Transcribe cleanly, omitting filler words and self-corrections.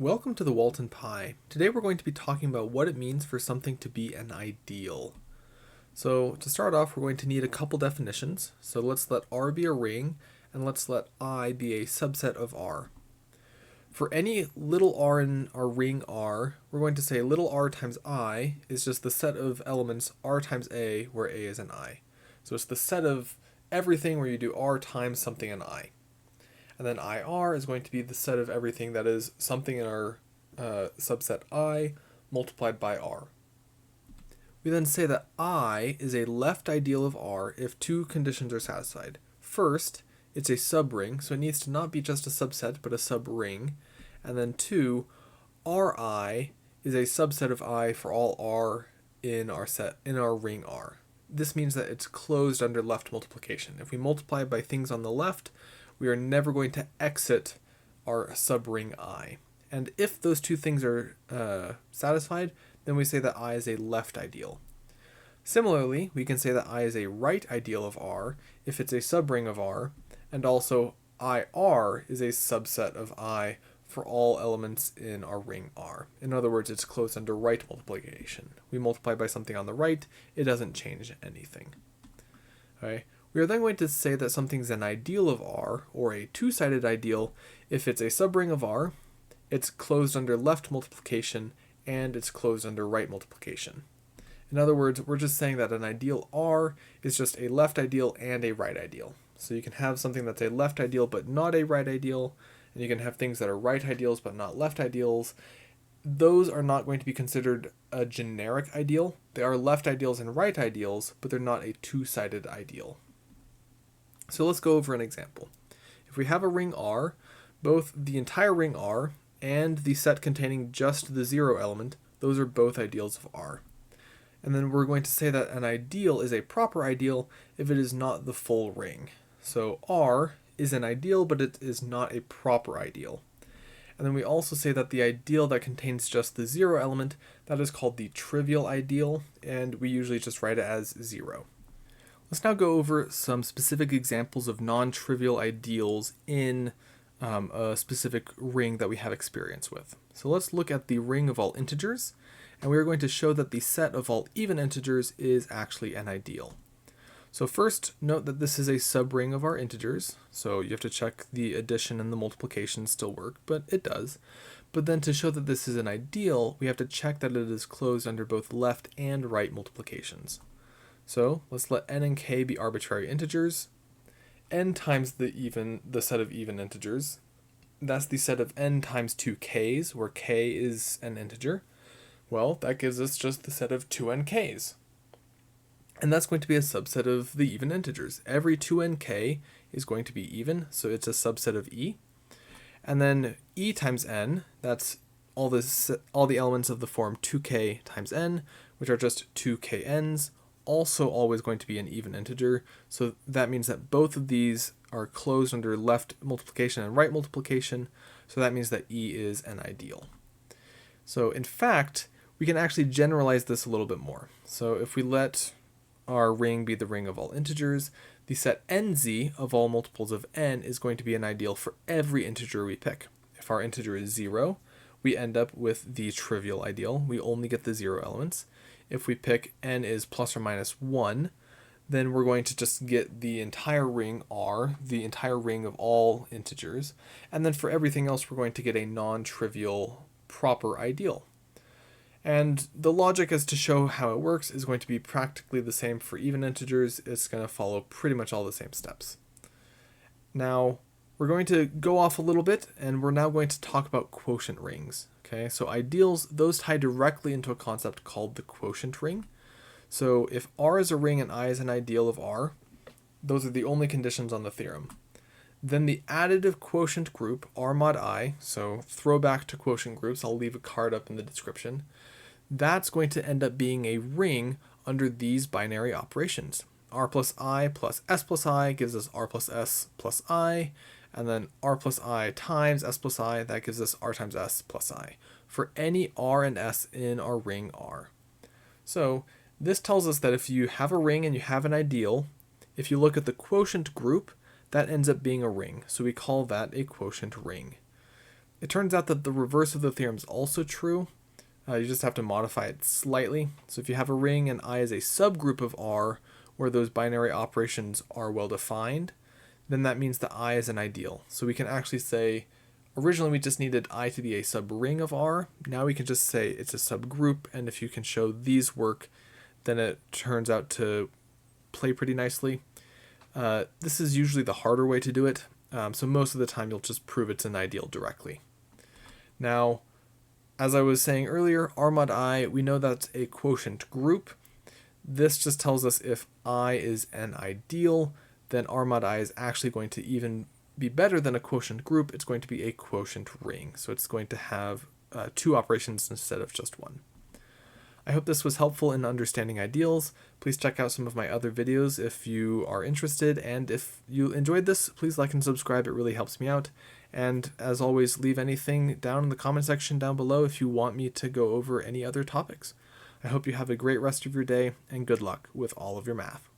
Welcome to the Walton Pi. Today we're going to be talking about what it means for something to be an ideal. So to start off, we're going to need a couple definitions. So let's let R be a ring, and let's let I be a subset of R. For any little r in our ring R, we're going to say little r times I is just the set of elements R times A, where A is an I. So it's the set of everything where you do R times something in I. And then IR is going to be the set of everything that is something in our subset I multiplied by R. We then say that I is a left ideal of R if two conditions are satisfied. First, it's a subring, so it needs to not be just a subset, but a subring. And then two, Ri is a subset of I for all R in our ring R. This means that it's closed under left multiplication. If we multiply by things on the left, we are never going to exit our subring I. And if those two things are satisfied, then we say that I is a left ideal. Similarly, we can say that I is a right ideal of R if it's a subring of R, and also IR is a subset of I for all elements in our ring R. In other words, it's closed under right multiplication. We multiply by something on the right, it doesn't change anything. Okay. We are then going to say that something's an ideal of R, or a two-sided ideal, if it's a subring of R, it's closed under left multiplication, and it's closed under right multiplication. In other words, we're just saying that an ideal R is just a left ideal and a right ideal. So you can have something that's a left ideal but not a right ideal, and you can have things that are right ideals but not left ideals. Those are not going to be considered a generic ideal. They are left ideals and right ideals, but they're not a two-sided ideal. So let's go over an example. If we have a ring R, both the entire ring R and the set containing just the zero element, those are both ideals of R. And then we're going to say that an ideal is a proper ideal if it is not the full ring. So R is an ideal, but it is not a proper ideal. And then we also say that the ideal that contains just the zero element, that is called the trivial ideal, and we usually just write it as 0. Let's now go over some specific examples of non-trivial ideals in a specific ring that we have experience with. So let's look at the ring of all integers, and we're going to show that the set of all even integers is actually an ideal. So first, note that this is a subring of our integers, so you have to check the addition and the multiplication still work, but it does. But then to show that this is an ideal, we have to check that it is closed under both left and right multiplications. So let's let n and k be arbitrary integers. N times the set of even integers. That's the set of n times 2 k's, where k is an integer. Well, that gives us just the set of 2n k's. And that's going to be a subset of the even integers. Every 2n k is going to be even, so it's a subset of e. And then e times n, that's all the elements of the form 2k times n, which are just 2kn's. Also always going to be an even integer, so that means that both of these are closed under left multiplication and right multiplication, so that means that E is an ideal. So in fact, we can actually generalize this a little bit more. So if we let our ring be the ring of all integers, the set nz of all multiples of n is going to be an ideal for every integer we pick. If our integer is 0, we end up with the trivial ideal. We only get the 0 elements. If we pick n is plus or minus 1, then we're going to just get the entire ring R, the entire ring of all integers, and then for everything else we're going to get a non-trivial proper ideal. And the logic as to show how it works is going to be practically the same for even integers. It's going to follow pretty much all the same steps. Now, we're going to go off a little bit, and we're now going to talk about quotient rings. Okay, so ideals, those tie directly into a concept called the quotient ring. So if R is a ring and I is an ideal of R, those are the only conditions on the theorem. Then the additive quotient group, R mod I, so throwback to quotient groups, I'll leave a card up in the description, that's going to end up being a ring under these binary operations. R plus I plus S plus I gives us R plus S plus I, and then R plus I times S plus I, that gives us R times S plus I, for any R and S in our ring R. So this tells us that if you have a ring and you have an ideal, if you look at the quotient group, that ends up being a ring. So we call that a quotient ring. it turns out that the reverse of the theorem is also true. You just have to modify it slightly. So if you have a ring and I is a subgroup of R where those binary operations are well defined, then that means that I is an ideal. So we can actually say, originally we just needed I to be a subring of R. Now we can just say it's a subgroup, and if you can show these work, then it turns out to play pretty nicely. This is usually the harder way to do it. So most of the time you'll just prove it's an ideal directly. Now, as I was saying earlier, R mod I, we know that's a quotient group. This just tells us if I is an ideal, then R mod I is actually going to even be better than a quotient group. It's going to be a quotient ring. So it's going to have two operations instead of just one. I hope this was helpful in understanding ideals. Please check out some of my other videos if you are interested, and if you enjoyed this, please like and subscribe. It really helps me out. And as always, leave anything down in the comment section down below if you want me to go over any other topics. I hope you have a great rest of your day, and good luck with all of your math.